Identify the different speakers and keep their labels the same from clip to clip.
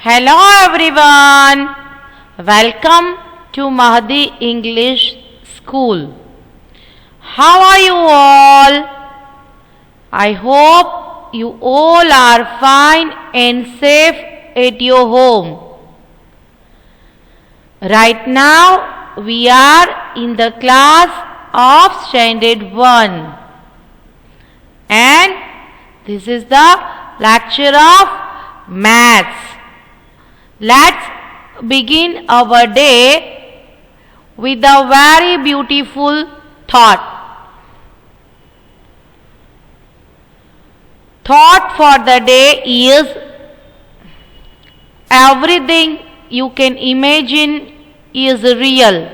Speaker 1: Hello everyone, welcome to Mahdi English School. How are you all? I hope you all are fine and safe at your home. Right now we are in the class of Standard 1 and this is the lecture of Maths. Let's begin our day with a very beautiful thought. Thought for the day is everything you can imagine is real.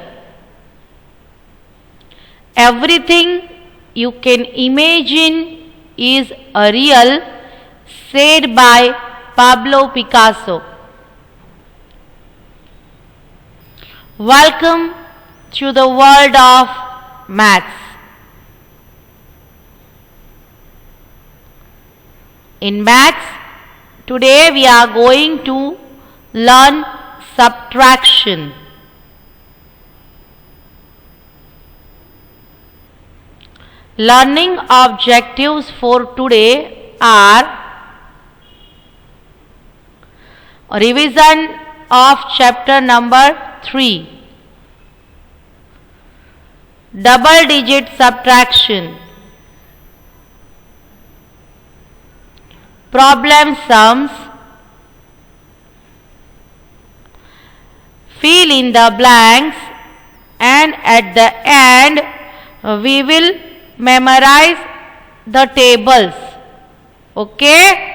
Speaker 1: Everything you can imagine is real, said by Pablo Picasso. Welcome to the world of maths. In maths, today we are going to learn subtraction. Learning objectives for today are revision of chapter number 3. Double digit subtraction. Problem sums. Fill in the blanks and at the end we will memorize the tables. Okay?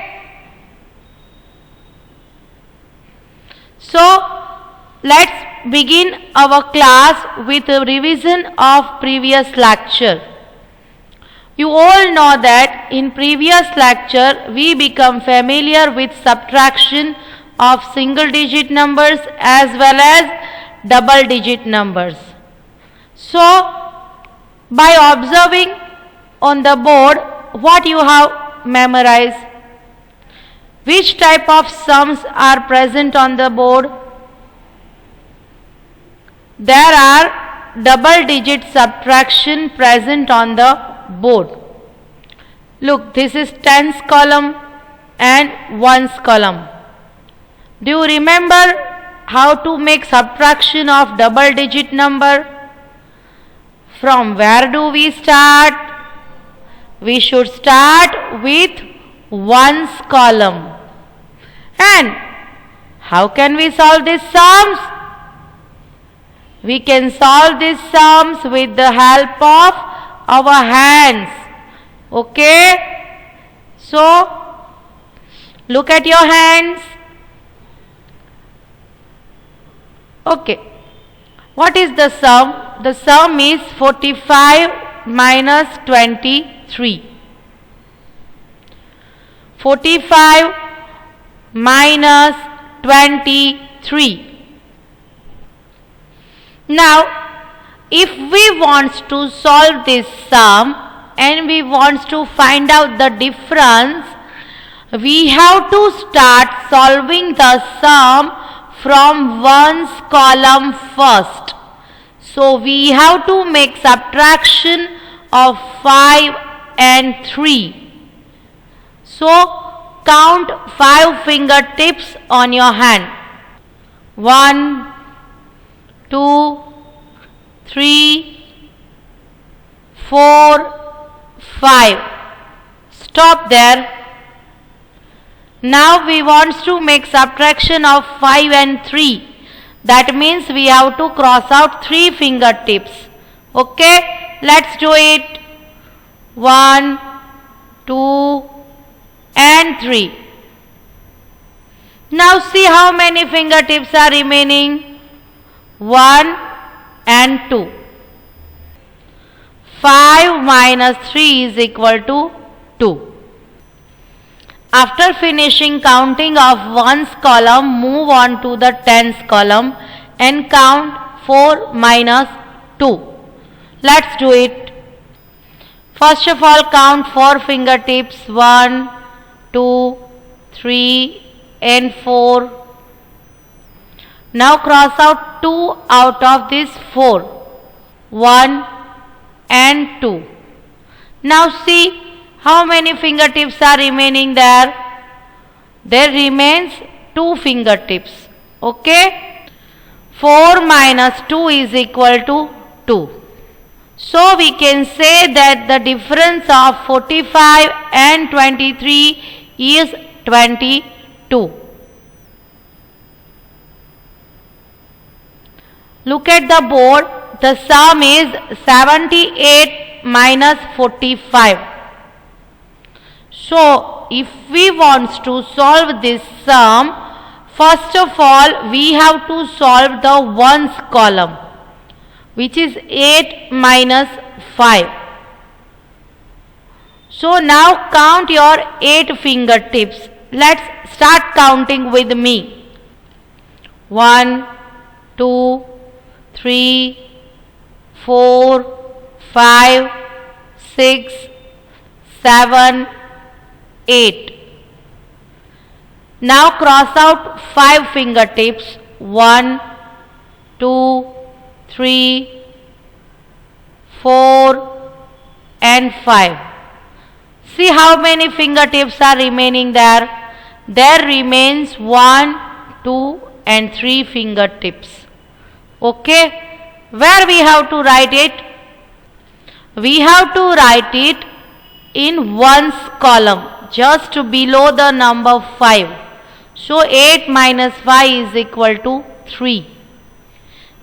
Speaker 1: So, let's begin our class with a revision of previous lecture. You all know that in previous lecture we become familiar with subtraction of single digit numbers as well as double digit numbers. So, by observing on the board what you have memorized, which type of sums are present on the board? There are double digit subtraction present on the board. Look, this is tens column and ones column. Do you remember how to make subtraction of double digit number? From where do we start? We should start with ones column. And how can we solve these sums? We can solve these sums with the help of our hands. Okay? So, look at your hands. Okay. What is the sum? The sum is 45 minus 23. 45 minus 23. Now, if we want to solve this sum and we want to find out the difference, we have to start solving the sum from ones column first. So, we have to make subtraction of 5 and 3. So, count 5 fingertips on your hand. 1, 2, 3, 4, 5. Stop there. Now we want to make subtraction of 5 and 3. That means we have to cross out 3 fingertips. Okay? Let's do it. 1, 2, and 3. Now see how many fingertips are remaining. 1 and 2. 5 minus 3 is equal to 2. After finishing counting of ones column, move on to the tens column and count 4 minus 2. Let's do it. First of all, count 4 fingertips. 1, 2, 3 and 4, Now cross out 2 out of this 4. 1 and 2. Now see how many fingertips are remaining there. There remains 2 fingertips. Okay. 4 minus 2 is equal to 2. So we can say that the difference of 45 and 23 is 22. Look at the board. The sum is 78 minus 45. So if we want to solve this sum, first of all we have to solve the ones column, which is 8 minus 5. So now count your 8 fingertips. Let's start counting with me. 1, 2, 3, 4, 5, 6, 7, 8. Now cross out 5 fingertips. 1, 2, 3, 4 and 5. See how many fingertips are remaining there. There remains 1, 2 and 3 fingertips. Okay. Where we have to write it? We have to write it in ones column, just below the number 5. So 8 minus 5 is equal to 3.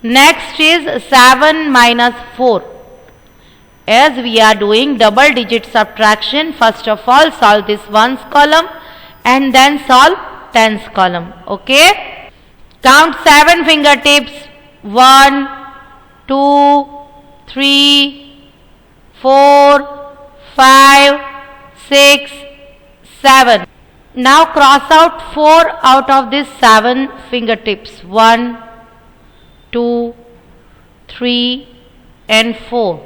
Speaker 1: Next is 7 minus 4. As we are doing double digit subtraction, first of all solve this ones column and then solve tens column. Okay. Count 7 fingertips. 1, 2, 3, 4, 5, 6, 7. Now cross out 4 out of these 7 fingertips. 1, 2, 3 and 4.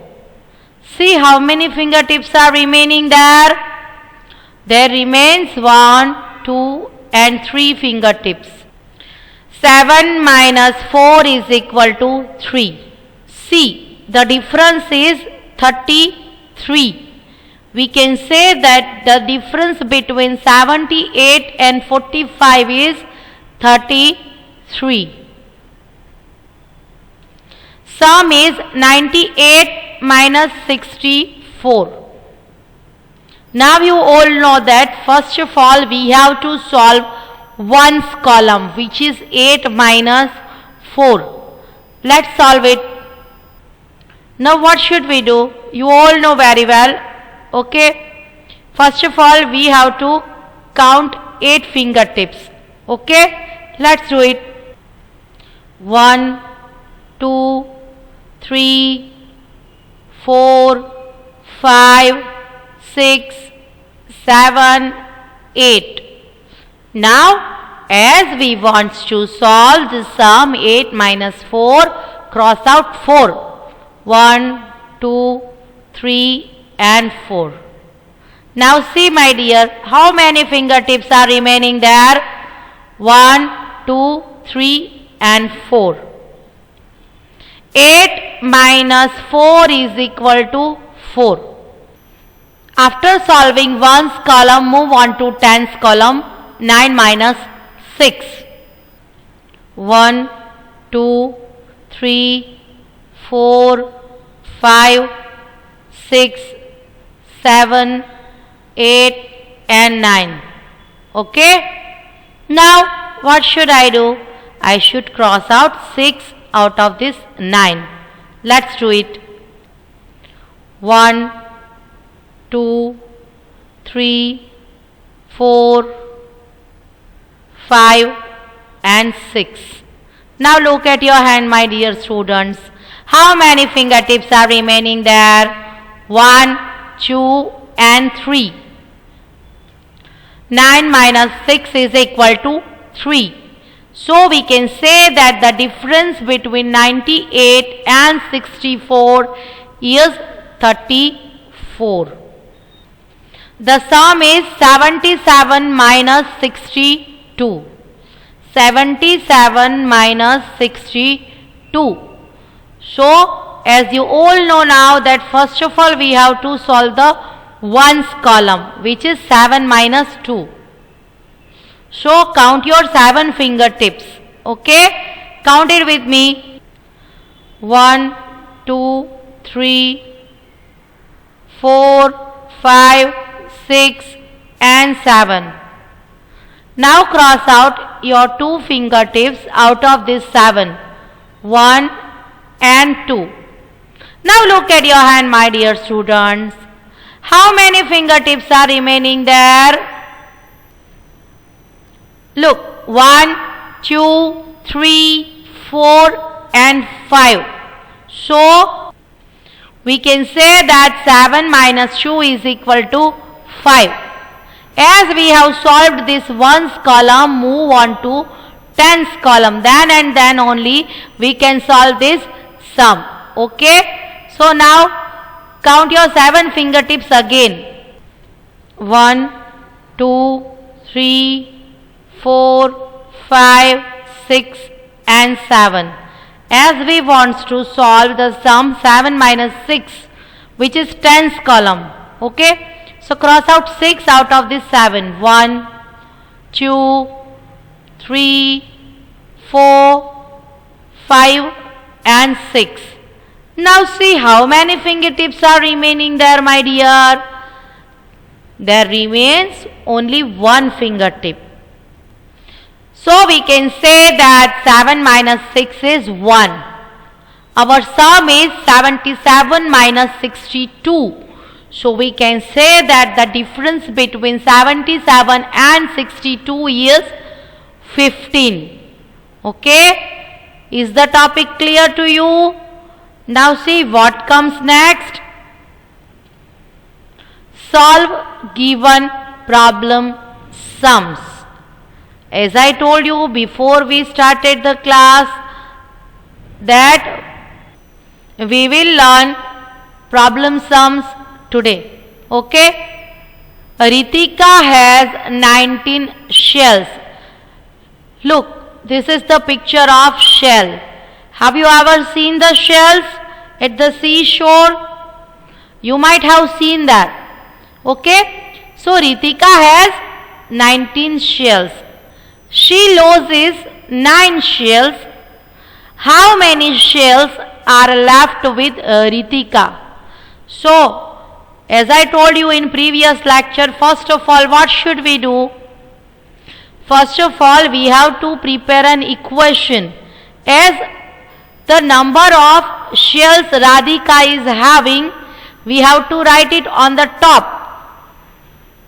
Speaker 1: See how many fingertips are remaining there. There remains 1, 2 and 3 fingertips. 7 minus 4 is equal to 3. See, the difference is 33. We can say that the difference between 78 and 45 is 33. Sum is 98 minus 64. Now you all know that first of all we have to solve ones column, which is 8 minus 4. Let's solve it. Now what should we do? You all know very well. Okay. First of all we have to count 8 fingertips. Okay. Let's do it. 1, 2, 3, 4, 5, 6, 7, 8. Now, as we want to solve the sum 8 minus 4, cross out 4. 1, 2, 3 and 4. Now see my dear, how many fingertips are remaining there? 1, 2, 3 and 4. 8 minus 4 is equal to 4. After solving ones column, move on to tens column. 9 minus 6. 1, 2, 3, 4, 5, 6, 7, 8 and 9. Okay. Now what should I do? I should cross out 6 out of this 9. Let's do it. 1, 2, 3, 4, 5 and 6. Now look at your hand, my dear students. How many fingertips are remaining there? 1, 2 and 3. 9 minus 6 is equal to 3. So we can say that the difference between 98 and 64 is 34. The sum is 77 minus 62. 77 minus 62. So, as you all know now that first of all we have to solve the ones column, which is 7 minus 2. So, count your 7 fingertips. Okay? Count it with me. 1, 2, 3, 4, 5, 6 and 7. Now cross out your 2 fingertips out of this 7. 1 and 2. Now look at your hand, my dear students. How many fingertips are remaining there? Look, 1, 2, 3, 4 and 5. So, we can say that 7 minus 2 is equal to 5. As we have solved this ones column, move on to tens column. Then and then only we can solve this sum. Okay? So, now count your 7 fingertips again. 1, 2, 3, 4, 5, 6 and 7. As we want to solve the sum 7 minus 6, which is tens column. Okay? So, cross out 6 out of this 7. 1, 2, 3, 4, 5 and 6. Now see how many fingertips are remaining there, my dear. There remains only 1 fingertip. So, we can say that 7 minus 6 is 1. Our sum is 77 minus 62. So, we can say that the difference between 77 and 62 is 15. Okay? Is the topic clear to you? Now see what comes next. Solve given problem sums. As I told you before we started the class that we will learn problem sums today. Okay? Ritika has 19 shells. Look, this is the picture of shell. Have you ever seen the shells at the seashore? You might have seen that. Okay? So, Ritika has 19 shells. She loses 9 shells. How many shells are left with Ritika? So, as I told you in previous lecture, first of all, what should we do? First of all, we have to prepare an equation. As the number of shells Radhika is having, we have to write it on the top.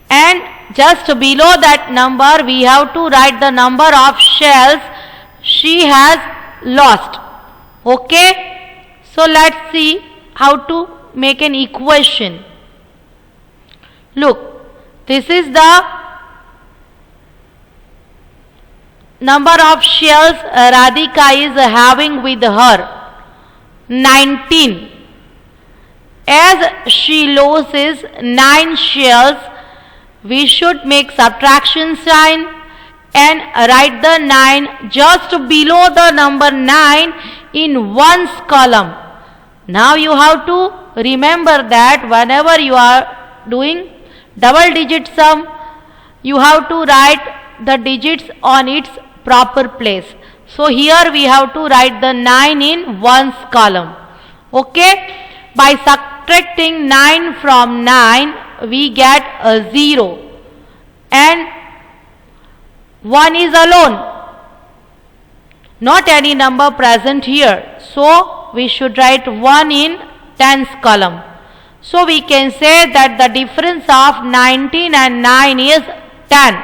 Speaker 1: And just below that number, we have to write the number of shells she has lost. Okay? So, let's see how to make an equation. Look, this is the number of shells Radhika is having with her. 19. As she loses 9 shells, we should make subtraction sign and write the 9 just below the number 9 in ones column. Now you have to remember that whenever you are doing double digit sum, you have to write the digits on its proper place. So here we have to write the 9 in ones column. Okay? By subtracting 9 from 9, we get a 0 and 1 is alone, not any number present here. So, we should write 1 in tens column. So, we can say that the difference of 19 and 9 is 10.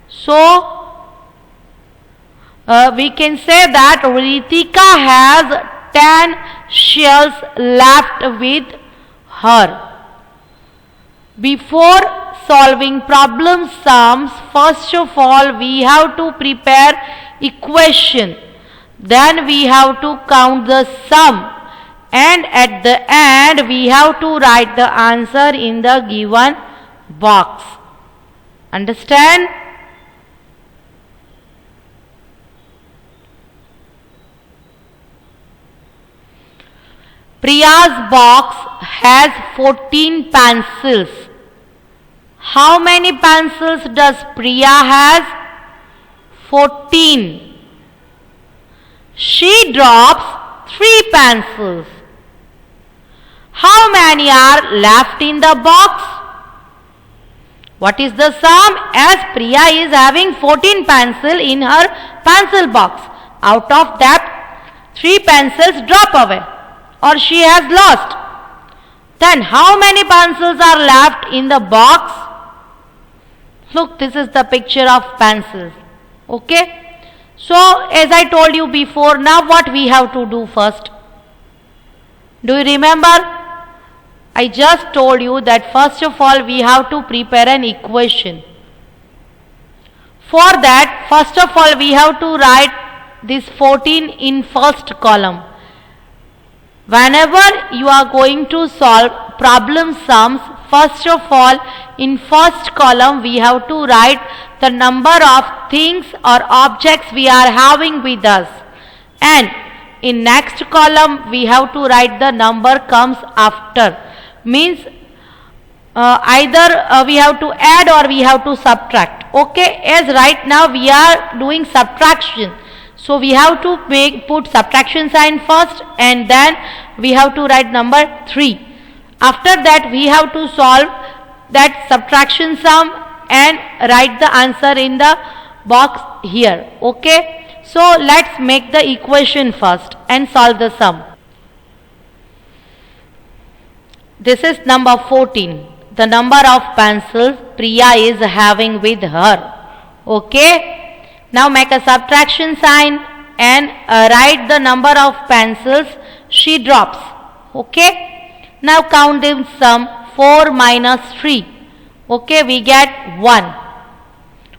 Speaker 1: So, we can say that Ritika has 10 shells left with her. Before solving problem sums, first of all we have to prepare equation. Then we have to count the sum. And at the end we have to write the answer in the given box. Understand? Priya's box has 14 pencils. How many pencils does Priya has? 14. She drops 3 pencils. How many are left in the box? What is the sum? As Priya is having 14 pencils in her pencil box. Out of that, 3 pencils drop away or she has lost. Then how many pencils are left in the box? Look, this is the picture of pencils. Okay. So, as I told you before, now what we have to do first? Do you remember? I just told you that first of all we have to prepare an equation. For that, first of all we have to write this 14 in first column. Whenever you are going to solve problem sums, first of all in first column we have to write the number of things or objects we are having with us, and in next column we have to write the number comes after. Means either we have to add or we have to subtract. Okay, as right now we are doing subtraction, so we have to put subtraction sign first and then we have to write number 3. After that we have to solve that subtraction sum and write the answer in the box here. Okay, so let's make the equation first and solve the sum. This is number 14, the number of pencils Priya is having with her. Okay, now make a subtraction sign and write the number of pencils she drops. Okay, now count the sum. 4 minus 3. Okay, we get 1.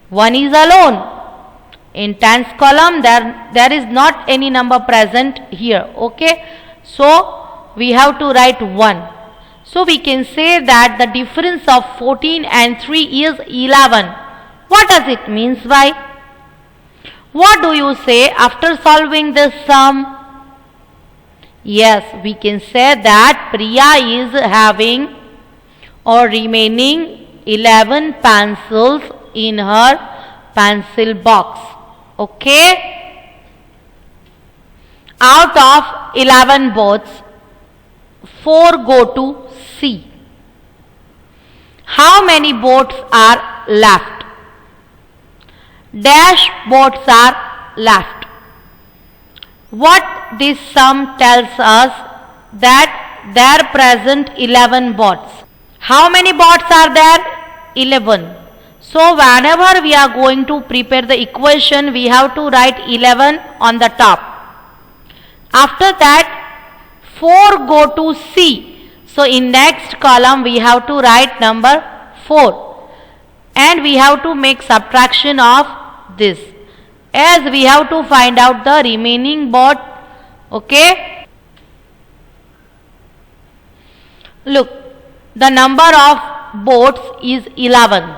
Speaker 1: 1 is alone. In tens column there is not any number present here. Okay, so we have to write 1. So we can say that the difference of 14 and 3 is 11. What does it mean by? What do you say after solving this sum? Yes, we can say that Priya is having or remaining 11 pencils in her pencil box. Okay? Out of 11 boards, 4 go to C. How many boards are left? Dash boards are left. What this sum tells us that there present 11 boards. How many boards are there? 11. So whenever we are going to prepare the equation, we have to write 11 on the top. After that, 4 go to C. So in next column we have to write number 4. And we have to make subtraction of this, as we have to find out the remaining board. Okay. Look, the number of boards is 11.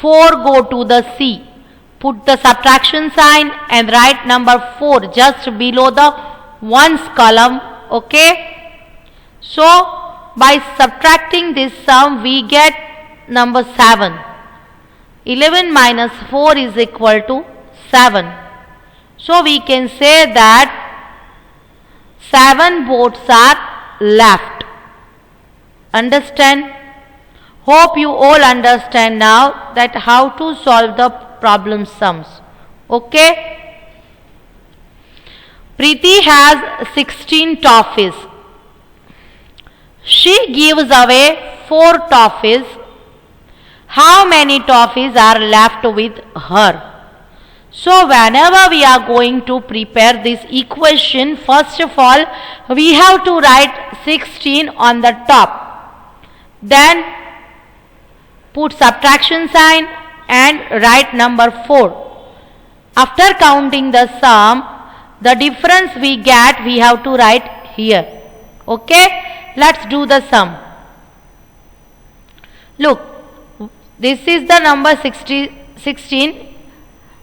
Speaker 1: 4 go to the C. Put the subtraction sign and write number 4 just below the ones column. Okay. So by subtracting this sum we get number 7. 11 minus 4 is equal to 7. So we can say that 7 boards are left. Understand? Hope you all understand now that how to solve the problem sums. Okay? Preeti has 16 toffees. She gives away 4 toffees. How many toffees are left with her? So whenever we are going to prepare this equation, first of all we have to write 16 on the top. Then put subtraction sign and write number 4. After counting the sum, the difference we get we have to write here. Okay, let's do the sum. Look, this is the number 16.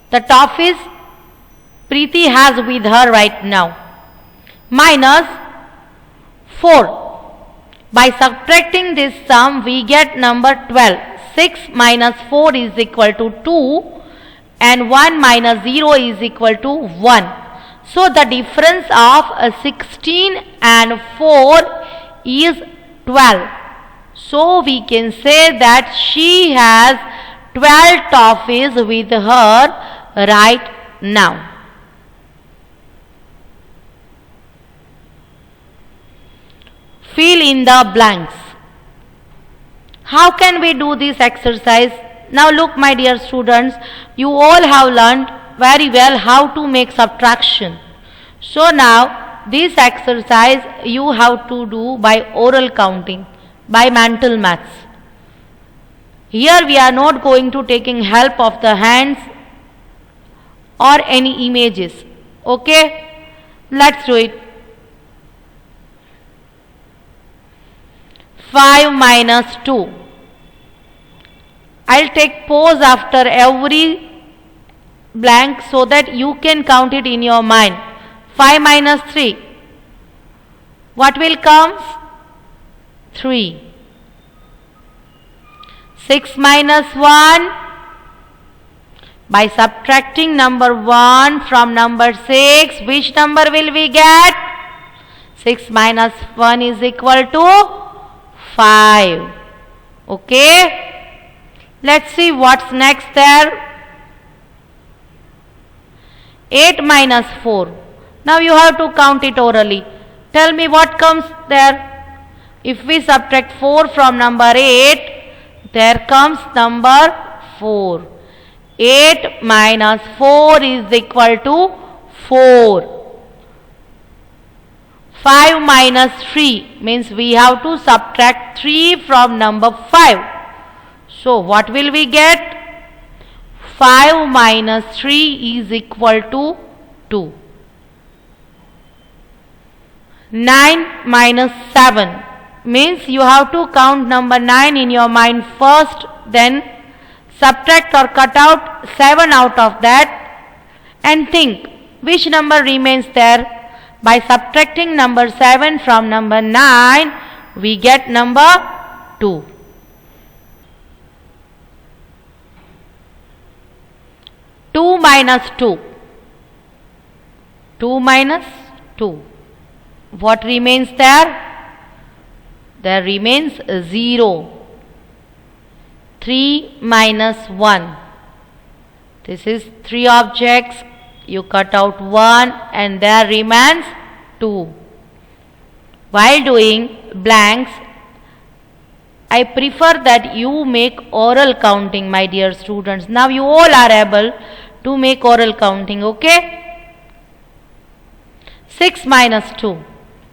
Speaker 1: The toffees Preeti has with her right now. minus 4. By subtracting this sum, we get number 12. 6 minus 4 is equal to 2 and 1 minus 0 is equal to 1. So the difference of 16 and 4 is 12. So we can say that she has 12 toffees with her right now. Fill in the blanks. How can we do this exercise? Now look, my dear students, you all have learned very well how to make subtraction. So now this exercise you have to do by oral counting, by mental maths. Here we are not going to taking help of the hands or any images. Okay? Let's do it. 5 minus 2. I'll take pause after every blank so that you can count it in your mind. 5 minus 3. What will come? 3. 6 minus 1. By subtracting number 1 from number 6, which number will we get? 6 minus 1 is equal to 5. Okay? Let's see what's next there. 8 minus 4. Now you have to count it orally. Tell me what comes there. If we subtract 4 from number 8, there comes number 4. 8 minus 4 is equal to 4. 5 minus 3 means we have to subtract 3 from number 5. So what will we get? 5 minus 3 is equal to 2. 9 minus 7 means you have to count number 9 in your mind first, then subtract or cut out 7 out of that and think which number remains there. By subtracting number 7 from number 9, we get number 2. Two minus 2. 2 minus 2. What remains there? There remains 0. 3 minus 1. This is 3 objects. You cut out 1 and there remains 2. While doing blanks, I prefer that you make oral counting, my dear students. Now you all are able to make oral counting, okay? 6 minus 2.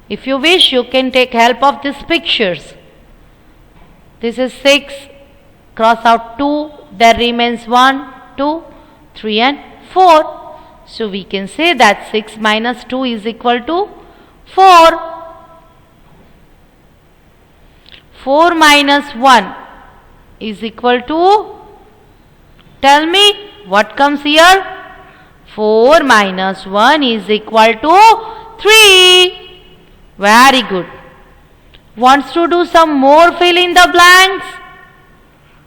Speaker 1: If you wish, you can take help of these pictures. This is 6. Cross out 2. There remains 1, 2, 3 and 4. So we can say that 6 minus 2 is equal to 4. 4 minus 1 is equal to, tell me what comes here? 4 minus 1 is equal to 3. Very good. Wants to do some more fill in the blanks?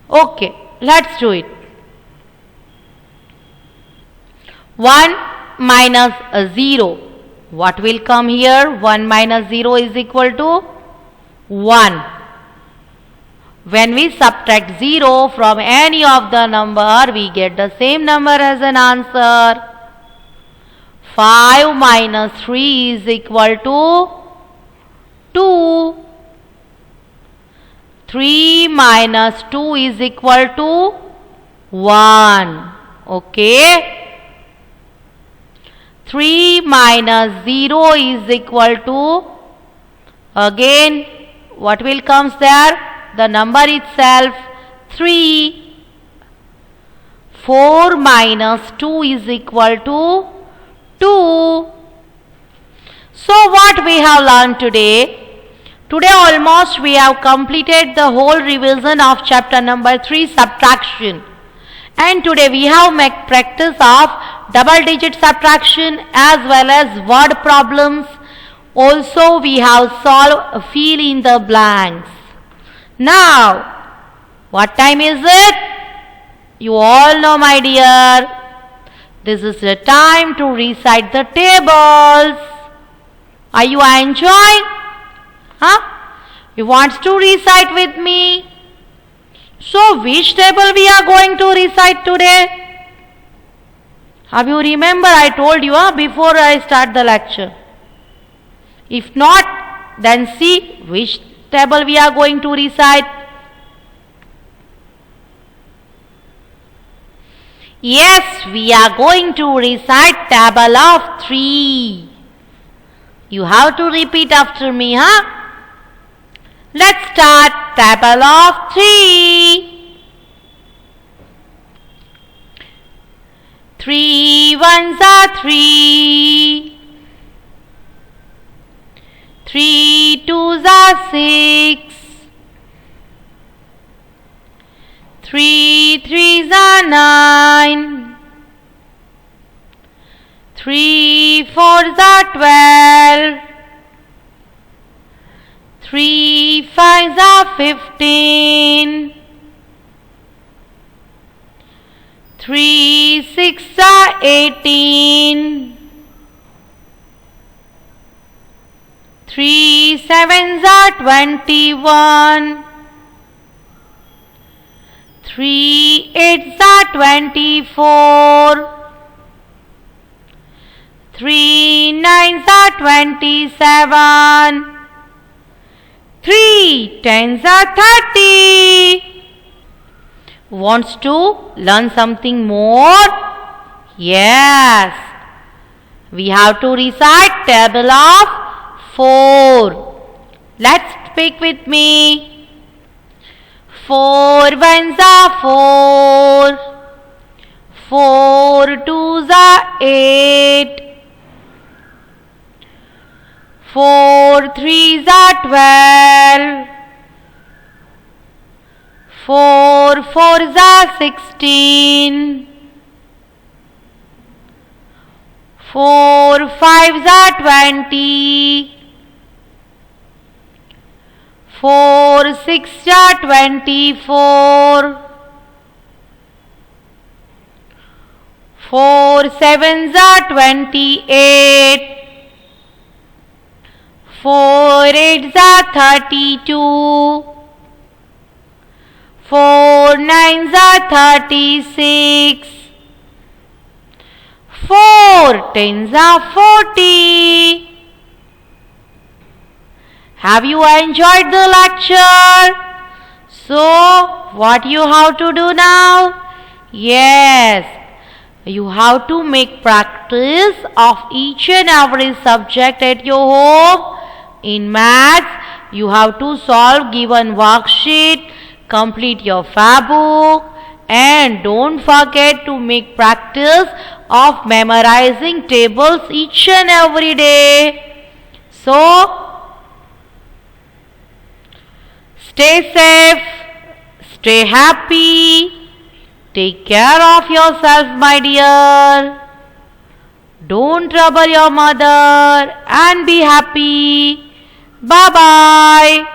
Speaker 1: Okay, let's do it. 1 minus 0. What will come here? 1 minus 0 is equal to 1. When we subtract 0 from any of the number, we get the same number as an answer. 5 minus 3 is equal to 2. 3 minus 2 is equal to 1. Okay. 3 minus 0 is equal to, again, what will comes there? The number itself, 3. 4 minus 2 is equal to 2. So what we have learned today? Today almost we have completed the whole revision of chapter number 3, subtraction. And today we have made practice of double digit subtraction as well as word problems. Also we have solved fill in the blanks. Now, what time is it? You all know, my dear. This is the time to recite the tables. Are you enjoying? Huh? You want to recite with me? So, which table we are going to recite today? Have you remember I told you before I start the lecture? If not, then see which table we are going to recite. Yes, we are going to recite table of 3. You have to repeat after me, huh? Let's start table of 3. 3 ones are 3. 3 twos are 6. 3 threes are 9. 3 fours are 12. 3 fives are 15. 3 sixes are 18. 3 sevens are 21. 3 eights are 24. 3 nines are 27. 3 tens are 30. Wants to learn something more? Yes. We have to recite table of 4. Let's speak with me. 4 ones are 4. 4 twos are 8. 4 threes are 12. 4 fours are 16. 4 fives are 20. 4 sixes are 24. 4 sevens are 28. 4 eights are 32. 4 nines are 36. 4 tens are 40. Have you enjoyed the lecture? So, what you have to do now? Yes, you have to make practice of each and every subject at your home. In maths, you have to solve given worksheet, complete your fab book, and don't forget to make practice of memorizing tables each and every day. So, stay safe, stay happy, take care of yourself, my dear. Don't trouble your mother and be happy. Bye-bye.